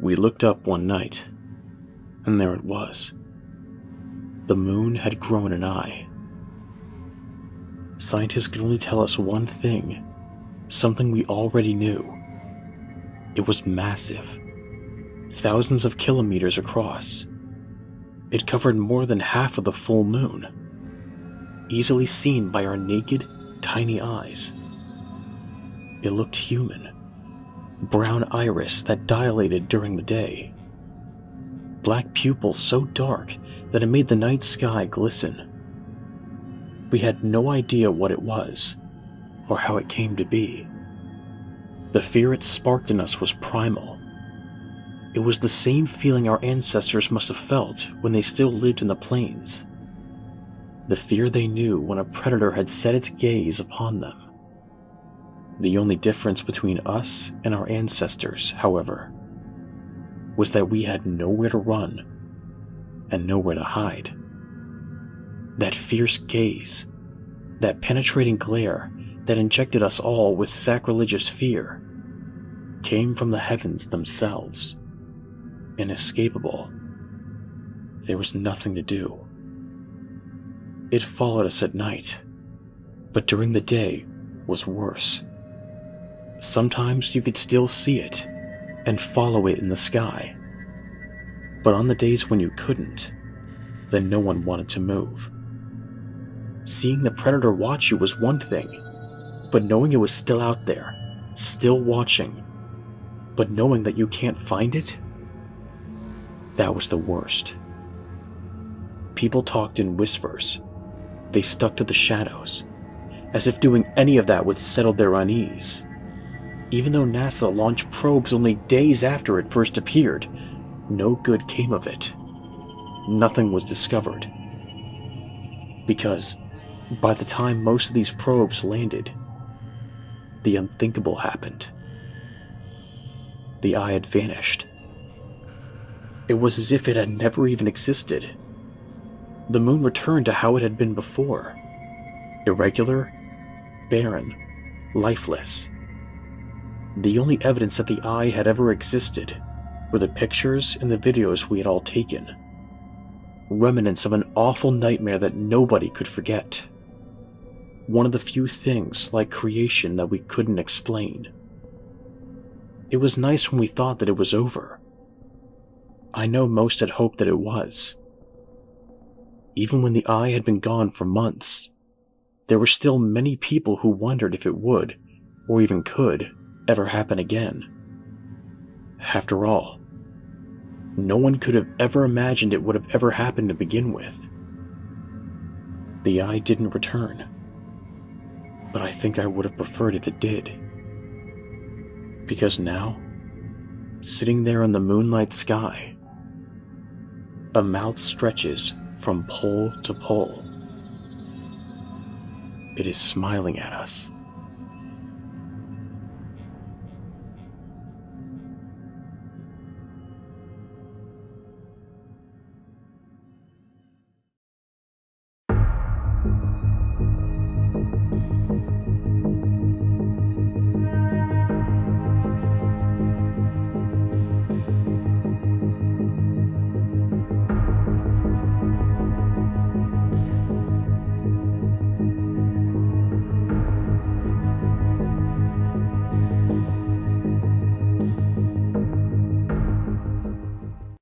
We looked up one night, and there it was. The moon had grown an eye. Scientists could only tell us one thing, something we already knew. It was massive, thousands of kilometers across. It covered more than half of the full moon, easily seen by our naked, tiny eyes. It looked human, brown iris that dilated during the day, black pupils so dark that it made the night sky glisten. We had no idea what it was, or how it came to be. The fear it sparked in us was primal. It was the same feeling our ancestors must have felt when they still lived in the plains. The fear they knew when a predator had set its gaze upon them. The only difference between us and our ancestors, however, was that we had nowhere to run and nowhere to hide. That fierce gaze, that penetrating glare that injected us all with sacrilegious fear, came from the heavens themselves. Inescapable. There was nothing to do. It followed us at night, but during the day was worse. Sometimes you could still see it and follow it in the sky, but on the days when you couldn't, then no one wanted to move. Seeing the predator watch you was one thing, but knowing it was still out there, still watching, but knowing that you can't find it, that was the worst. People talked in whispers. They stuck to the shadows, as if doing any of that would settle their unease. Even though NASA launched probes only days after it first appeared, no good came of it. Nothing was discovered. Because by the time most of these probes landed, the unthinkable happened. The eye had vanished. It was as if it had never even existed. The moon returned to how it had been before. Irregular, barren, lifeless. The only evidence that the eye had ever existed were the pictures and the videos we had all taken. Remnants of an awful nightmare that nobody could forget. One of the few things like creation that we couldn't explain. It was nice when we thought that it was over. I know most had hoped that it was. Even when the eye had been gone for months, there were still many people who wondered if it would, or even could, ever happen again. After all, no one could have ever imagined it would have ever happened to begin with. The eye didn't return, but I think I would have preferred if it did. Because now, sitting there in the moonlight sky, a mouth stretches from pole to pole. It is smiling at us.